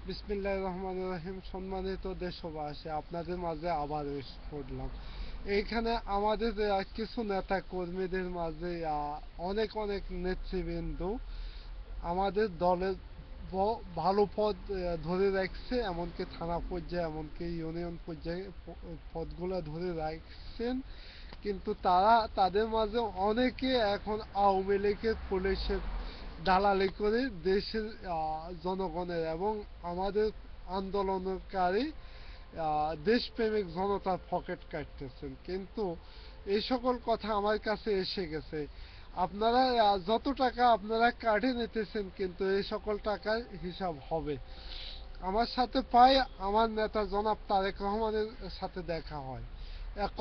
বিসমিল্লাহির রহমানির রহিম। সম্মানিত দেশবাসী, আপনাদের মাঝে আবার এসে পড়লাম। এইখানে আমাদের কিছু নেতা কর্মীদের মাঝে অনেক অনেক নেতৃবৃন্দ আমাদের দলের ভালো পদ ধরে রাখছে, এমনকি থানা পর্যায়ে, এমনকি ইউনিয়ন পর্যায়ে পদগুলো ধরে রাখছেন। কিন্তু তাদের মাঝে অনেকে এখন আওয়ামী লীগের পুলিশের দালালি করে দেশের জনগণের এবং আমাদের আন্দোলনকারী দেশপ্রেমিক জনতার পকেট কাটতেছেন। কিন্তু এই সকল কথা আমার কাছে এসে গেছে। আপনারা যত টাকা আপনারা কাটে নিতেছেন, কিন্তু এই সকল টাকার হিসাব হবে। আমার সাথে প্রায় আমার নেতা জনাব তারেক রহমানের সাথে দেখা হয়,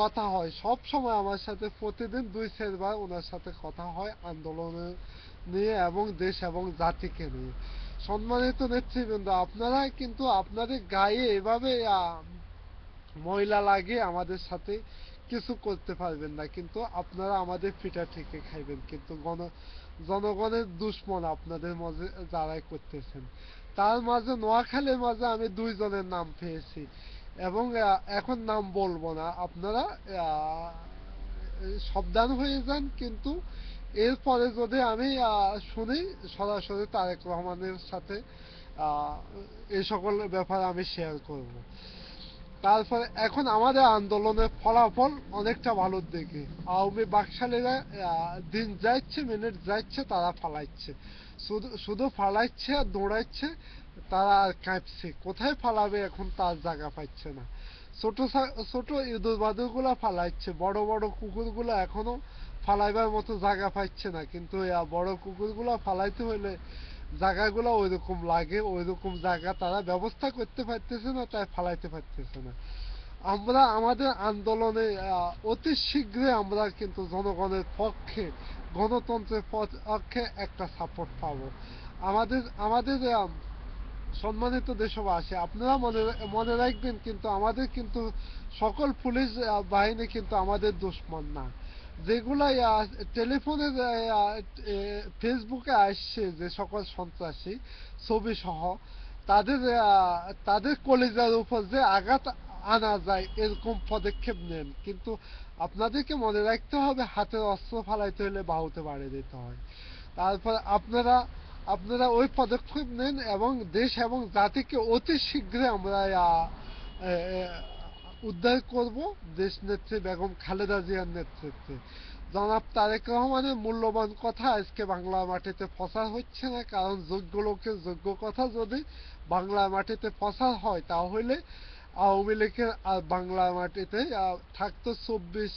কথা হয় সব সময়। আমার সাথে প্রতিদিন 2-4 বার ওনার সাথে কথা হয় আন্দোলনের নিয়ে এবং দেশ এবং জাতিকে নিয়ে। সম্মানিত নেতৃবৃন্দ, আপনারা কিন্তু আপনাদের গায়ে এভাবে ময়লা লাগিয়ে আমাদের সাথে কিছু করতে পারবেন না, কিন্তু আপনারা আমাদের পিঠা থেকে খাইবেন। কিন্তু জনগণের দুশ্মন আপনাদের মাঝে যারাই করতেছেন। তার মাঝে নোয়াখালীর মাঝে আমি 2 জনের নাম পেয়েছি এবং এখন নাম বলবো না। আপনারা সাবধান হয়ে যান। কিন্তু এরপরে যদি আমি শুনি, সরাসরি তারেক রহমানের সাথে এই সকল ব্যাপারে আমি শেয়ার করব। তারপরে এখন আমাদের আন্দোলনের ফলাফল অনেকটা ভালোর দিকে। আওয়ামী বাকশালীরা দিন যাচ্ছে, মিনিট যাচ্ছে, তারা ফালাচ্ছে, শুধু শুধু ফালাচ্ছে আর দৌড়াচ্ছে। তারা আর কাঁপছে, কোথায় ফালাবে এখন তার জায়গা পাচ্ছে না। ছোট ছোট ইঁদুর বাদুর গুলা ফালাচ্ছে, বড় বড় কুকুর গুলা এখনো ফালাইবার মতো জায়গা পাচ্ছে না। কিন্তু বড় কুকুর গুলা ফালাইতে হইলে জায়গাগুলো ওই রকম লাগে, ওই রকম জায়গা তারা ব্যবস্থা করতে পারতেছে না, তাই ফালাইতে পারতেছে না। আমরা আমাদের আন্দোলনে অতি শীঘ্রই আমরা কিন্তু জনগণের পক্ষে, গণতন্ত্রের পক্ষে একটা সাপোর্ট পাবো। আমাদের আমাদের সম্মানিত দেশবাসী, আপনারা মনে মনে রাখবেন, কিন্তু আমাদের কিন্তু সকল পুলিশ বাহিনী কিন্তু আমাদের দুশ্মন না। যেগুলা টেলিফোনে ফেসবুকে আসছে, যে সকল সন্ত্রাসী ছবি সহ, তাদের তাদের কলিজার উপর যে আঘাত আনা যায় এরকম পদক্ষেপ নেন। কিন্তু আপনাদেরকে মনে রাখতে হবে, হাতের অস্ত্র ফালাইতে হলে বাহুতে বাড়ি দিতে হয়। তারপর আপনারা আপনারা ওই পদক্ষেপ নেন এবং দেশ এবং জাতিকে অতি শীঘ্রই আমরা উদ্ধার করব দেশ নেত্রী বেগম খালেদা জিয়ার নেতৃত্বে। জনাব তারেক রহমানের মূল্যবান কথা আজকে বাংলা মাটিতে প্রচার হচ্ছে না, কারণ যোগ্য লোকের যোগ্য কথা যদি বাংলা মাটিতে প্রচার হয়, তাহলে আওয়ামী লীগের আর বাংলা মাটিতে থাকতো 24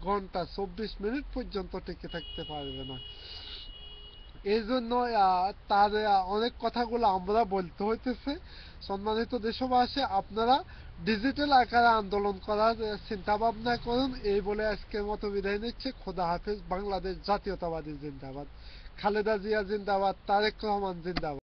ঘন্টা 24 মিনিট পর্যন্ত টিকে থাকতে পারবে না। এই জন্য তার অনেক কথাগুলো আমরা বলতে হইতেছে। সম্মানিত দেশবাসী, আপনারা ডিজিটাল আকারে আন্দোলন করার চিন্তা ভাবনা করুন। এই বলে আজকের মতো বিদায় নিচ্ছে। খোদা হাফেজ। বাংলাদেশ জাতীয়তাবাদী জিন্দাবাদ। খালেদা জিয়া জিন্দাবাদ। তারেক রহমান জিন্দাবাদ।